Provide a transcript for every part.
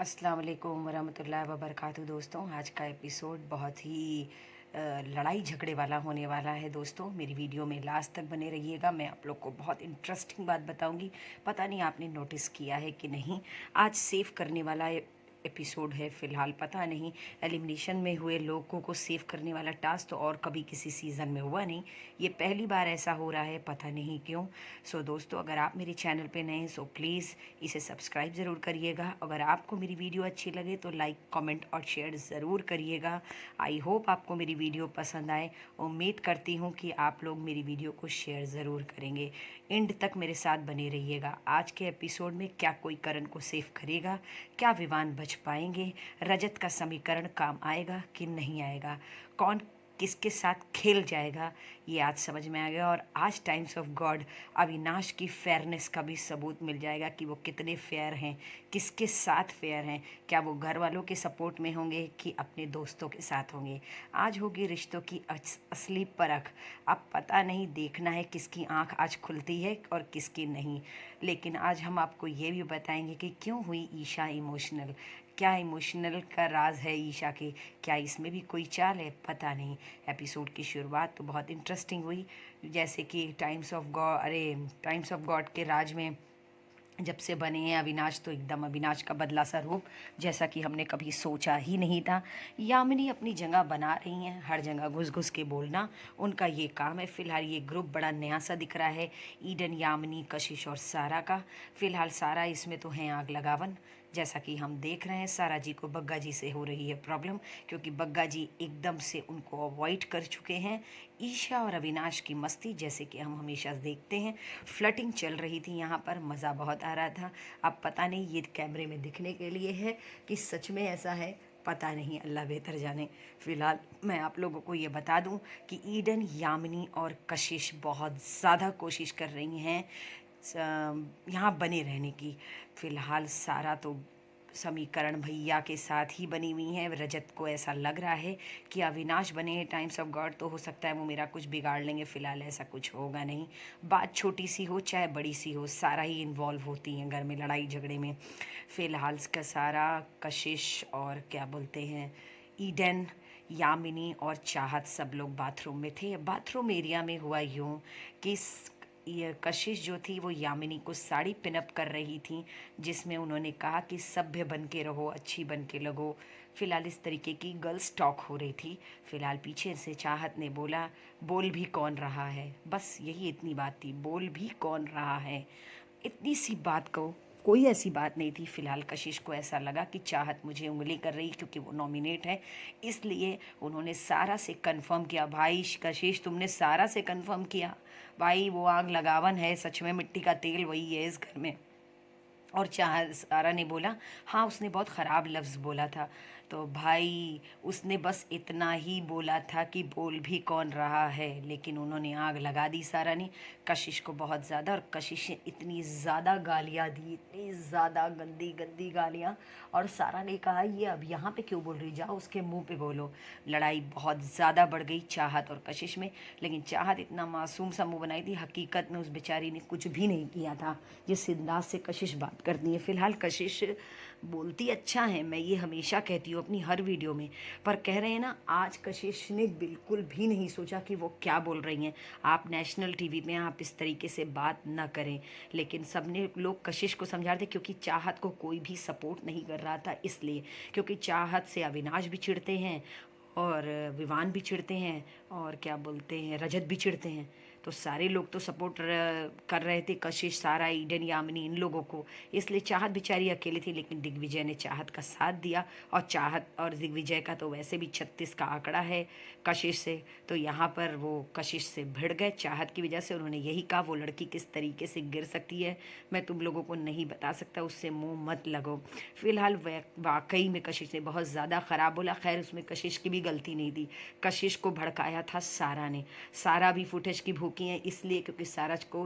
अस्सलाम वालेकुम वरहमतुल्लाहि वबरकातुहू। दोस्तों, आज का एपिसोड बहुत ही लड़ाई झगड़े वाला होने वाला है। दोस्तों, मेरी वीडियो में लास्ट तक बने रहिएगा। मैं आप लोग को बहुत इंटरेस्टिंग बात बताऊंगी। पता नहीं आपने नोटिस किया है कि नहीं, आज सेव करने वाला एपिसोड है। फ़िलहाल पता नहीं, एलिमिनेशन में हुए लोगों को सेव करने वाला टास्क तो और कभी किसी सीज़न में हुआ नहीं। ये पहली बार ऐसा हो रहा है, पता नहीं क्यों। सो दोस्तों, अगर आप मेरे चैनल पे नए हैं सो प्लीज़ इसे सब्सक्राइब ज़रूर करिएगा। अगर आपको मेरी वीडियो अच्छी लगे तो लाइक, कमेंट और शेयर ज़रूर करिएगा। आई होप आपको मेरी वीडियो पसंद आए। उम्मीद करती हूँ कि आप लोग मेरी वीडियो को शेयर ज़रूर करेंगे। एंड तक मेरे साथ बने रहिएगा। आज के एपिसोड में क्या कोई करण को सेव करेगा? क्या विवान बच पाएंगे? रजत का समीकरण काम आएगा कि नहीं आएगा? कौन किसके साथ खेल जाएगा, ये आज समझ में आ गया। और आज टाइम्स ऑफ गॉड अविनाश की फेयरनेस का भी सबूत मिल जाएगा कि वो कितने फेयर हैं, किसके साथ फेयर हैं। क्या वो घर वालों के सपोर्ट में होंगे कि अपने दोस्तों के साथ होंगे? आज होगी रिश्तों की असली परख। अब पता नहीं, देखना है किसकी आंख आज खुलती है और किसकी नहीं। लेकिन आज हम आपको ये भी बताएंगे कि क्यों हुई ईशा इमोशनल। क्या इमोशनल का राज है ईशा के? क्या इसमें भी कोई चाल है? पता नहीं। एपिसोड की शुरुआत तो बहुत इंटरेस्टिंग हुई। जैसे कि टाइम्स ऑफ गॉड के राज में जब से बने हैं अविनाश, तो एकदम अविनाश का बदला सा रूप, जैसा कि हमने कभी सोचा ही नहीं था। यामिनी अपनी जगह बना रही हैं, हर जगह घुस घुस के बोलना उनका ये काम है। फिलहाल ये ग्रुप बड़ा नया सा दिख रहा है, ईडन, यामिनी, कशिश और सारा का। फिलहाल सारा इसमें तो है आग लगावन। जैसा कि हम देख रहे हैं, सारा जी को बग्गा जी से हो रही है प्रॉब्लम, क्योंकि बग्गा जी एकदम से उनको अवॉइड कर चुके हैं। ईशा और अविनाश की मस्ती, जैसे कि हम हमेशा देखते हैं, फ्लर्टिंग चल रही थी यहाँ पर, मज़ा बहुत आ रहा था। अब पता नहीं ये कैमरे में दिखने के लिए है कि सच में ऐसा है, पता नहीं, अल्लाह बेहतर जाने। फ़िलहाल मैं आप लोगों को ये बता दूं कि ईडन, यामिनी और कशिश बहुत ज़्यादा कोशिश कर रही हैं यहाँ बने रहने की। फ़िलहाल सारा तो समीकरण भैया के साथ ही बनी हुई हैं। रजत को ऐसा लग रहा है कि अविनाश बने हैं टाइम्स ऑफ गॉड, तो हो सकता है वो मेरा कुछ बिगाड़ लेंगे। फ़िलहाल ऐसा कुछ होगा नहीं। बात छोटी सी हो चाहे बड़ी सी हो, सारा ही इन्वॉल्व होती हैं घर में लड़ाई झगड़े में। फ़िलहाल का सारा, कशिश और क्या बोलते हैं, ईडन, यामिनी और चाहत सब लोग बाथरूम में थे। बाथरूम एरिया में हुआ यूँ कि ये कशिश जो थी वो यामिनी को साड़ी पिनअप कर रही थी, जिसमें उन्होंने कहा कि सभ्य बन के रहो, अच्छी बन के लगो। फिलहाल इस तरीके की गर्ल्स टॉक हो रही थी। फिलहाल पीछे से चाहत ने बोला, बोल भी कौन रहा है? बस यही इतनी बात थी, बोल भी कौन रहा है। इतनी सी बात को, कोई ऐसी बात नहीं थी। फिलहाल कशिश को ऐसा लगा कि चाहत मुझे उंगली कर रही क्योंकि वो नॉमिनेट है, इसलिए उन्होंने सारा से कंफर्म किया। भाई कशिश, तुमने सारा से कंफर्म किया? भाई वो आग लगावन है, सच में मिट्टी का तेल वही है इस घर में। और चाह सारा ने बोला, हाँ उसने बहुत ख़राब लफ्ज़ बोला था। तो भाई उसने बस इतना ही बोला था कि बोल भी कौन रहा है, लेकिन उन्होंने आग लगा दी सारा ने कशिश को बहुत ज़्यादा। और कशिश ने इतनी ज़्यादा गालियाँ दी, इतनी ज़्यादा गंदी गंदी गालियाँ। और सारा ने कहा, ये अब यहाँ पे क्यों बोल रही, जाओ उसके मुंह पे बोलो। लड़ाई बहुत ज़्यादा बढ़ गई चाहत और कशिश में। लेकिन चाहत इतना मासूम सा मुँह बनाई थी, हकीकत में उस बेचारी ने कुछ भी नहीं किया था जिस अंदाज से कशिश बात करती है। फ़िलहाल कशिश बोलती अच्छा है, मैं ये हमेशा कहती हूँ अपनी हर वीडियो में, पर कह रहे हैं ना, आज कशिश ने बिल्कुल भी नहीं सोचा कि वो क्या बोल रही हैं। आप नेशनल टीवी में आप इस तरीके से बात ना करें। लेकिन सबने लोग कशिश को समझा रहे थे, क्योंकि चाहत को कोई भी सपोर्ट नहीं कर रहा था, इसलिए। क्योंकि चाहत से अविनाश भी चिढ़ते हैं और विवान भी चिढ़ते हैं और क्या बोलते हैं, रजत भी चिढ़ते हैं। तो सारे लोग तो सपोर्ट कर रहे थे, कशिश, सारा, ईडन, यामिनी, इन लोगों को। इसलिए चाहत बेचारी अकेली थी, लेकिन दिग्विजय ने चाहत का साथ दिया। और चाहत और दिग्विजय का तो वैसे भी 36 का आंकड़ा है कशिश से, तो यहाँ पर वो कशिश से भिड़ गए चाहत की वजह से। उन्होंने यही कहा, वो लड़की किस तरीके से गिर सकती है मैं तुम लोगों को नहीं बता सकता, उससे मुँह मत लगो। फिलहाल वाकई में कशिश ने बहुत ज़्यादा ख़राब बोला। खैर उसमें कशिश की भी गलती नहीं थी, कशिश को भड़काया था सारा ने। सारा भी फुटेज की भूखी है, इसलिए क्योंकि सारा को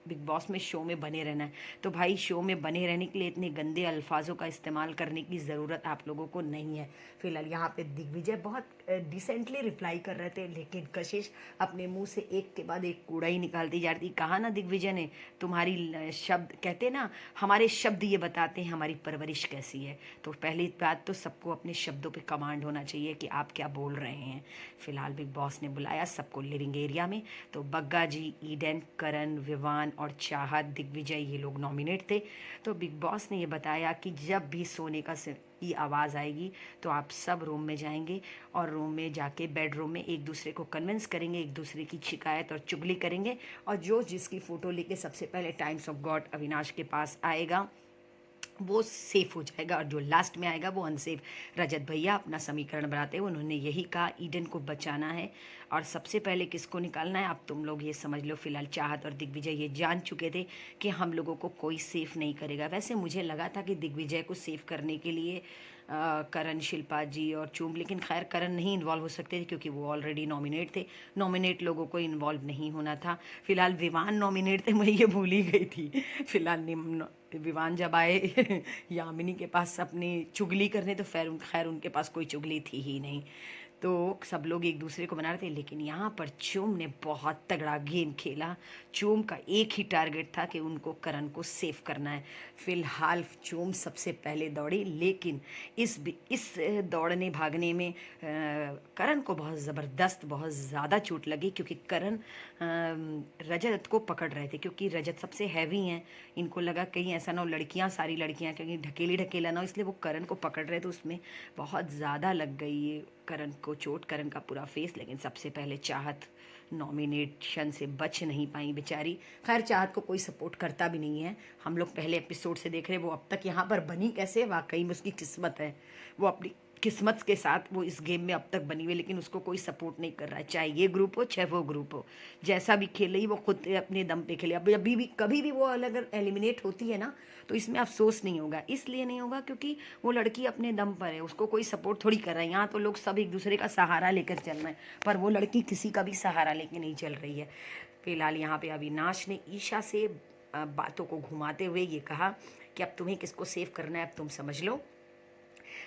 बिग बॉस में शो में बने रहना है। तो भाई शो में बने रहने के लिए इतने गंदे अल्फाजों का इस्तेमाल करने की ज़रूरत आप लोगों को नहीं है। फिलहाल यहाँ पे दिग्विजय बहुत डिसेंटली रिप्लाई कर रहे थे, लेकिन कशिश अपने मुंह से एक के बाद एक कूड़ा ही निकालती जा रही थी। कहा ना दिग्विजय ने, तुम्हारी शब्द कहते ना, हमारे शब्द ये बताते हैं हमारी परवरिश कैसी है। तो पहली बात तो सबको अपने शब्दों पे कमांड होना चाहिए कि आप क्या बोल रहे हैं। फिलहाल बिग बॉस ने बुलाया सबको लिविंग एरिया में। तो बग्गा जी, ईडन, करण, विवान और चाहत, दिग्विजय, ये लोग नॉमिनेट थे। तो बिग बॉस ने ये बताया कि जब भी सोने की आवाज़ आएगी तो आप सब रूम में जाएंगे और रूम में जाके बेडरूम में एक दूसरे को कन्विंस करेंगे, एक दूसरे की शिकायत और चुगली करेंगे, और जो जिसकी फ़ोटो लेके सबसे पहले टाइम्स ऑफ गॉड अविनाश के पास आएगा वो सेफ हो जाएगा, और जो लास्ट में आएगा वो अनसेफ। रजत भैया अपना समीकरण बनाते हुए उन्होंने यही कहा, ईडन को बचाना है और सबसे पहले किसको निकालना है, अब तुम लोग ये समझ लो। फिलहाल चाहत और दिग्विजय ये जान चुके थे कि हम लोगों को कोई सेफ नहीं करेगा। वैसे मुझे लगा था कि दिग्विजय को सेफ करने के लिए करण, शिल्पा जी और चुम, लेकिन खैर करण नहीं इन्वॉल्व हो सकते थे क्योंकि वो ऑलरेडी नॉमिनेट थे। नॉमिनेट लोगों को इन्वॉल्व नहीं होना था। फिलहाल विवान नॉमिनेट थे, मैं ये भूल ही गई थी। फिलहाल विवान जब आए यामिनी के पास अपनी चुगली करने, तो खैर उनके पास कोई चुगली थी ही नहीं। तो सब लोग एक दूसरे को बना रहे थे, लेकिन यहाँ पर चूम ने बहुत तगड़ा गेम खेला। चूम का एक ही टारगेट था कि उनको करण को सेव करना है। फिलहाल चूम सबसे पहले दौड़ी, लेकिन इस दौड़ने भागने में करण को बहुत ज़बरदस्त, बहुत ज़्यादा चोट लगी, क्योंकि करण रजत को पकड़ रहे थे, क्योंकि रजत सबसे हैवी हैं। इनको लगा कहीं ऐसा ना हो, लड़कियां, सारी लड़कियां कहीं ढकेला ना हो, इसलिए वो करण को पकड़ रहे थे। उसमें बहुत ज़्यादा लग गई ये करण को चोट, करण का पूरा फेस। लेकिन सबसे पहले चाहत नॉमिनेशन से बच नहीं पाई बेचारी। खैर चाहत को कोई सपोर्ट करता भी नहीं है, हम लोग पहले एपिसोड से देख रहे हैं। वो अब तक यहाँ पर बनी कैसे, वाकई में उसकी किस्मत है। वो अपनी किस्मत के साथ वो इस गेम में अब तक बनी हुई, लेकिन उसको कोई सपोर्ट नहीं कर रहा है, चाहे ये ग्रुप हो चाहे वो ग्रुप हो। जैसा भी खेल रही वो खुद अपने दम पे खेले। अब अभी भी कभी भी वो अगर एलिमिनेट होती है ना, तो इसमें अफसोस नहीं होगा। इसलिए नहीं होगा क्योंकि वो लड़की अपने दम पर है, उसको कोई सपोर्ट थोड़ी कर रहा है। यहाँ तो लोग सब एक दूसरे का सहारा लेकर चल रहे हैं, पर वो लड़की किसी का भी सहारा लेके नहीं चल रही है। फिलहाल यहाँ पे अविनाश ने ईशा से बातों को घुमाते हुए ये कहा कि अब तुम्हें किसको सेव करना है, अब तुम समझ लो।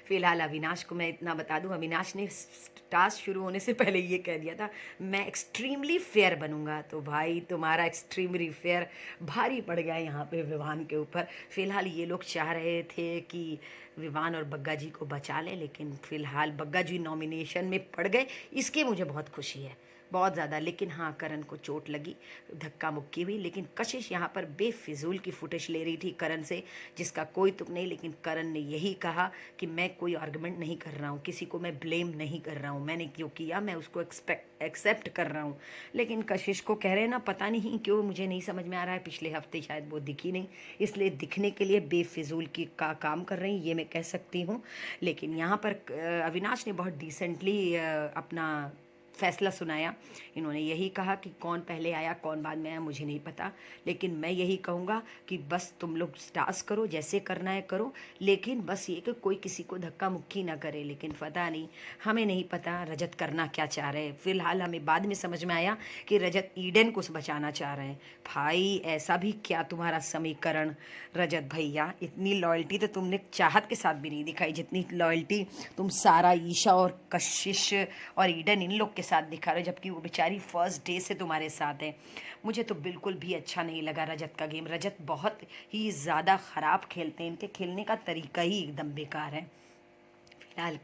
फिलहाल अविनाश को मैं इतना बता दूं, अविनाश ने टास्क शुरू होने से पहले ये कह दिया था, मैं एक्सट्रीमली फेयर बनूंगा। तो भाई तुम्हारा एक्सट्रीमली फेयर भारी पड़ गया यहाँ पे विवान के ऊपर। फिलहाल ये लोग चाह रहे थे कि विवान और बग्गा जी को बचा ले, लेकिन फिलहाल बग्गा जी नॉमिनेशन में पड़ गए, इसके मुझे बहुत खुशी है, बहुत ज़्यादा। लेकिन हाँ, करण को चोट लगी, धक्का मुक्की हुई, लेकिन कशिश यहाँ पर बेफिजूल की फुटेज ले रही थी करण से, जिसका कोई तुक नहीं। लेकिन करण ने यही कहा कि मैं कोई आर्गुमेंट नहीं कर रहा हूँ, किसी को मैं ब्लेम नहीं कर रहा हूँ, मैंने क्यों किया मैं उसको एक्सेप्ट कर रहा हूँ। लेकिन कशिश को कह रहे हैं ना, पता नहीं क्यों, मुझे नहीं समझ में आ रहा है, पिछले हफ्ते शायद वो दिखी नहीं, इसलिए दिखने के लिए बेफिजूल की काम कर रही, ये मैं कह सकती हूँ। लेकिन यहाँ पर अविनाश ने बहुत डिसेंटली अपना फैसला सुनाया। इन्होंने यही कहा कि कौन पहले आया कौन बाद में आया मुझे नहीं पता, लेकिन मैं यही कहूँगा कि बस तुम लोग टास्क करो, जैसे करना है करो, लेकिन बस ये कि कोई किसी को धक्का मुक्की ना करे। लेकिन पता नहीं, हमें नहीं पता रजत करना क्या चाह रहे हैं। फिलहाल हमें बाद में समझ में आया कि रजत ईडन को बचाना चाह रहे हैं। भाई ऐसा भी क्या तुम्हारा समीकरण रजत भैया, इतनी लॉयल्टी तो तुमने चाहत के साथ भी नहीं दिखाई जितनी लॉयल्टी तुम सारा, ईशा और कशिश और ईडन, इन लोग के साथ दिखा रहे हो, जबकि वो बेचारी फर्स्ट डे से तुम्हारे साथ है। मुझे तो बिल्कुल भी अच्छा नहीं लगा रजत का गेम। रजत बहुत ही ज़्यादा ख़राब खेलते हैं, इनके खेलने का तरीका ही एकदम बेकार है। फिलहाल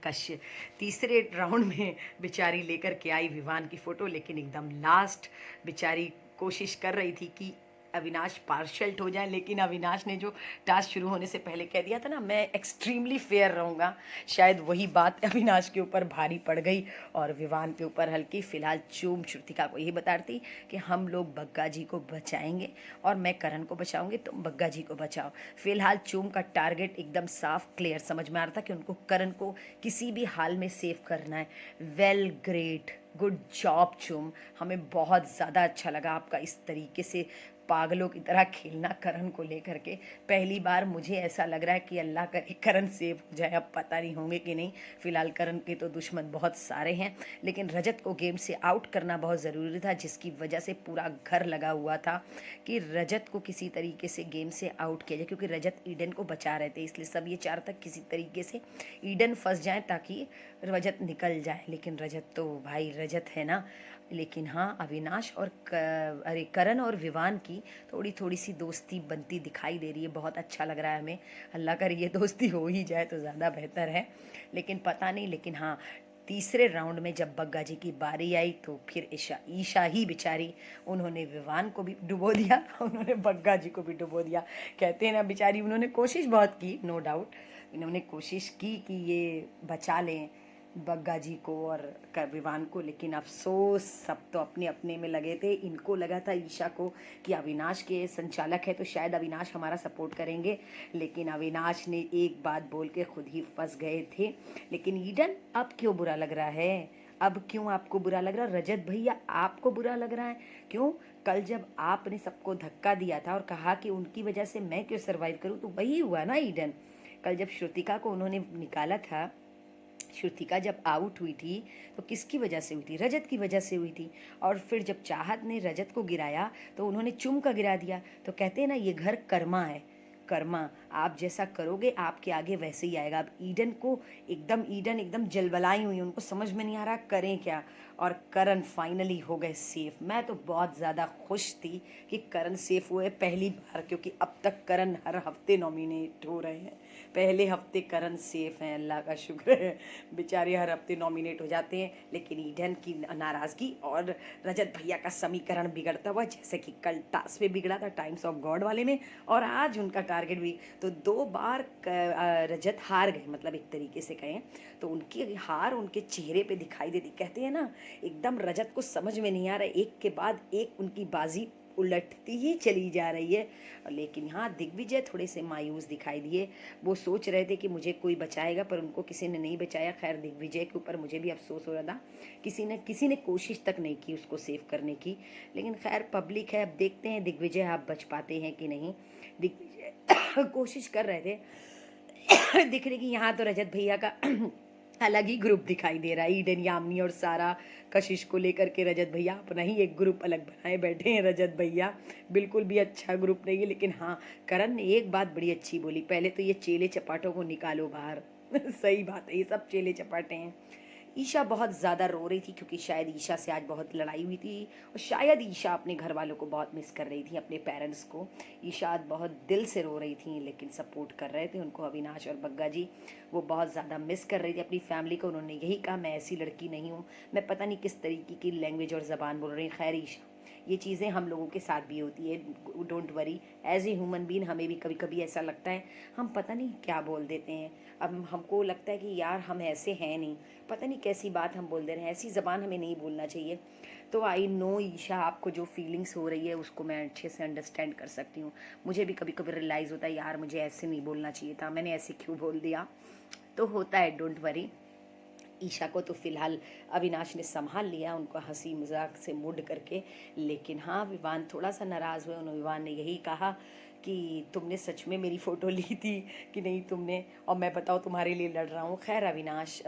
तीसरे राउंड में बेचारी लेकर के आई विवान की फ़ोटो, लेकिन एकदम लास्ट बेचारी कोशिश कर रही थी कि अविनाश पार्शल्ट हो जाए, लेकिन अविनाश ने जो टास्क शुरू होने से पहले कह दिया था ना, मैं एक्सट्रीमली फेयर रहूँगा, शायद वही बात अविनाश के ऊपर भारी पड़ गई और विवान के ऊपर हल्की। फिलहाल चूम श्रुतिका को यही बता रही कि हम लोग बग्गा जी को बचाएंगे और मैं करण को बचाऊंगी, तुम बग्गा जी को बचाओ। फिलहाल चूम का टारगेट एकदम साफ क्लियर समझ में आ रहा था कि उनको करण को किसी भी हाल में सेव करना है। वेल, ग्रेट, गुड जॉब चुम, हमें बहुत ज़्यादा अच्छा लगा आपका इस तरीके से पागलों की तरह खेलना करण को लेकर के। पहली बार मुझे ऐसा लग रहा है कि अल्लाह करे करण सेफ हो जाए, अब पता नहीं होंगे कि नहीं। फिलहाल करण के तो दुश्मन बहुत सारे हैं, लेकिन रजत को गेम से आउट करना बहुत ज़रूरी था, जिसकी वजह से पूरा घर लगा हुआ था कि रजत को किसी तरीके से गेम से आउट किया जाए, क्योंकि रजत ईडन को बचा रहे थे। इसलिए सब ये चाह रहा था किसी तरीके से ईडन फंस जाए ताकि रजत निकल जाए। लेकिन रजत तो भाई रजत है ना। लेकिन हाँ, अविनाश और अरे करण और विवान की थोड़ी थोड़ी सी दोस्ती बनती दिखाई दे रही है। बहुत अच्छा लग रहा है हमें। अल्लाह करे ये दोस्ती हो ही जाए तो ज़्यादा बेहतर है, लेकिन पता नहीं। लेकिन हाँ, तीसरे राउंड में जब बग्गा जी की बारी आई तो फिर ईशा ही बेचारी, उन्होंने विवान को भी डुबो दिया, उन्होंने बग्गा जी को भी डुबो दिया। कहते हैं ना बेचारी, उन्होंने कोशिश बहुत की, नो डाउट इन्होंने कोशिश की कि ये बचा लें बग्गा जी को और विवान को, लेकिन अफसोस सब तो अपने अपने में लगे थे। इनको लगा था ईशा को कि अविनाश के संचालक है तो शायद अविनाश हमारा सपोर्ट करेंगे, लेकिन अविनाश ने एक बात बोल के खुद ही फंस गए थे। लेकिन ईडन, अब क्यों बुरा लग रहा है? अब क्यों आपको बुरा लग रहा है? रजत भैया आपको बुरा लग रहा है क्यों? कल जब आपने सबको धक्का दिया था और कहा कि उनकी वजह से मैं क्यों सरवाइव करूं, तो वही हुआ ना ईडन। कल जब श्रुतिका को उन्होंने निकाला था, श्रुतिका जब आउट हुई थी तो किसकी वजह से हुई थी? रजत की वजह से हुई थी। और फिर जब चाहत ने रजत को गिराया तो उन्होंने चुम का गिरा दिया। तो कहते हैं ना, ये घर कर्मा है। कर्मा, आप जैसा करोगे आपके आगे वैसे ही आएगा। अब ईडन एकदम जलबलाई हुई, उनको समझ में नहीं आ रहा करें क्या। और करण फाइनली हो गए सेफ। मैं तो बहुत ज़्यादा खुश थी कि करण सेफ हुए पहली बार, क्योंकि अब तक करण हर हफ्ते नॉमिनेट हो रहे हैं। पहले हफ्ते करण सेफ हैं, अल्लाह का शुक्र है। बेचारे हर हफ्ते नॉमिनेट हो जाते हैं, लेकिन ईडन की नाराज़गी और रजत भैया का समीकरण बिगड़ता हुआ, जैसे कि कल टास्क में बिगड़ा था टाइम्स ऑफ गॉड वाले में, और आज उनका टारगेट भी। तो 2 बार रजत हार गए, मतलब एक तरीके से कहें तो उनकी हार उनके चेहरे पे दिखाई देती। कहते हैं ना, एकदम रजत को समझ में नहीं आ रहा, एक के बाद एक उनकी बाजी उलटती ही चली जा रही है। लेकिन हाँ, दिग्विजय थोड़े से मायूस दिखाई दिए। वो सोच रहे थे कि मुझे कोई बचाएगा, पर उनको किसी ने नहीं बचाया। खैर, दिग्विजय के ऊपर मुझे भी अफसोस हो रहा था, किसी ने कोशिश तक नहीं की उसको सेव करने की। लेकिन खैर, पब्लिक है, अब देखते हैं दिग्विजय आप बच पाते हैं कि नहीं। दिग्विजय कोशिश कर रहे थे दिखने की। यहाँ तो रजत भैया का अलग ही ग्रुप दिखाई दे रहा है। ईडन, यामिनी और सारा कशिश को लेकर के रजत भैया अपना ही एक ग्रुप अलग बनाए बैठे हैं। रजत भैया बिल्कुल भी अच्छा ग्रुप नहीं है। लेकिन हाँ, करण ने एक बात बड़ी अच्छी बोली, पहले तो ये चेले चपाटों को निकालो बाहर सही बात है, ये सब चेले चपाटे हैं। ईशा बहुत ज़्यादा रो रही थी, क्योंकि शायद ईशा से आज बहुत लड़ाई हुई थी, और शायद ईशा अपने घर वालों को बहुत मिस कर रही थी, अपने पेरेंट्स को। ईशा आज बहुत दिल से रो रही थी, लेकिन सपोर्ट कर रहे थे उनको अविनाश और बग्गा जी। वो बहुत ज़्यादा मिस कर रही थी अपनी फैमिली को। उन्होंने यही कहा, मैं ऐसी लड़की नहीं हूँ, मैं पता नहीं किस तरीके की लैंग्वेज और ज़बान बोल रही। खैर ईशा, ये चीज़ें हम लोगों के साथ भी होती है, don't worry. As a human being हमें भी कभी कभी ऐसा लगता है, हम पता नहीं क्या बोल देते हैं। अब हमको लगता है कि यार हम ऐसे हैं नहीं, पता नहीं कैसी बात हम बोल दे रहे हैं, ऐसी ज़बान हमें नहीं बोलना चाहिए। तो आई नो ईशा, आपको जो फीलिंग्स हो रही है उसको मैं अच्छे से अंडरस्टैंड कर सकती हूँ। मुझे भी कभी कभी रियलाइज़ होता है, यार मुझे ऐसे नहीं बोलना चाहिए था, मैंने ऐसे क्यों बोल दिया। तो होता है, डोंट वरी। ईशा को तो फिलहाल अविनाश ने संभाल लिया, उनको हंसी मजाक से मूड करके। लेकिन हाँ, विवान थोड़ा सा नाराज़ हुए। उन्होंने, विवान ने यही कहा कि तुमने सच में मेरी फ़ोटो ली थी कि नहीं तुमने, और मैं बताओ तुम्हारे लिए लड़ रहा हूँ। खैर,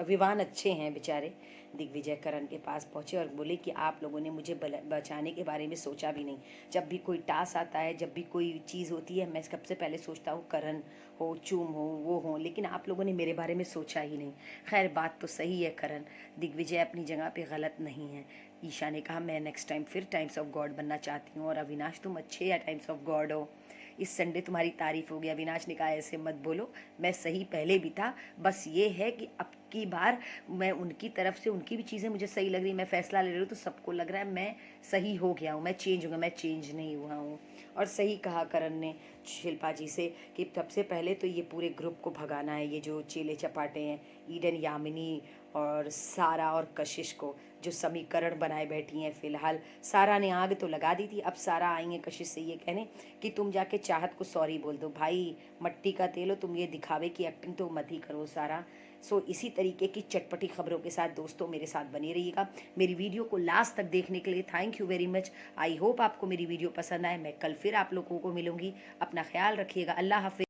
विवान अच्छे हैं बेचारे। दिग्विजय करण के पास पहुँचे और बोले कि आप लोगों ने मुझे बचाने के बारे में सोचा भी नहीं। जब भी कोई टास्क आता है, जब भी कोई चीज़ होती है, मैं सबसे पहले सोचता हूँ करण हो, चूम हो, वो हो, लेकिन आप लोगों ने मेरे बारे में सोचा ही नहीं। खैर, बात तो सही है करण, दिग्विजय अपनी जगह पे गलत नहीं है। ईशा ने कहा, मैं नेक्स्ट टाइम फिर टाइम्स ऑफ गॉड बनना चाहती हूँ, और अविनाश तुम अच्छे या टाइम्स ऑफ गॉड हो, इस संडे तुम्हारी तारीफ होगी। अविनाश ने कहा, ऐसे मत बोलो, मैं सही पहले भी था, बस ये है कि अब की बार मैं उनकी तरफ से, उनकी भी चीज़ें मुझे सही लग रही, मैं फैसला ले रही हूँ तो सबको लग रहा है मैं सही हो गया हूँ, मैं चेंज हो गया, मैं चेंज नहीं हुआ हूँ। और सही कहा करण ने शिल्पा जी से कि सबसे पहले तो ये पूरे ग्रुप को भगाना है, ये जो चेले चपाटे हैं, ईडन, यामिनी और सारा और कशिश को, जो समीकरण बनाए बैठी हैं। फिलहाल सारा ने आग तो लगा दी थी, अब सारा आई है कशिश से ये कहने कि तुम जाके चाहत को सॉरी बोल दो। भाई, मट्टी का तेल हो तुम, ये दिखावे की एक्टिंग तो मत ही करो सारा। सो इसी तरीके की चटपटी खबरों के साथ दोस्तों मेरे साथ बने रहिएगा। मेरी वीडियो को लास्ट तक देखने के लिए thank you very much. I hope आपको मेरी वीडियो पसंद आए। मैं कल फिर आप लोगों को मिलूंगी। अपना ख्याल रखिएगा। अल्लाह हाफिज़।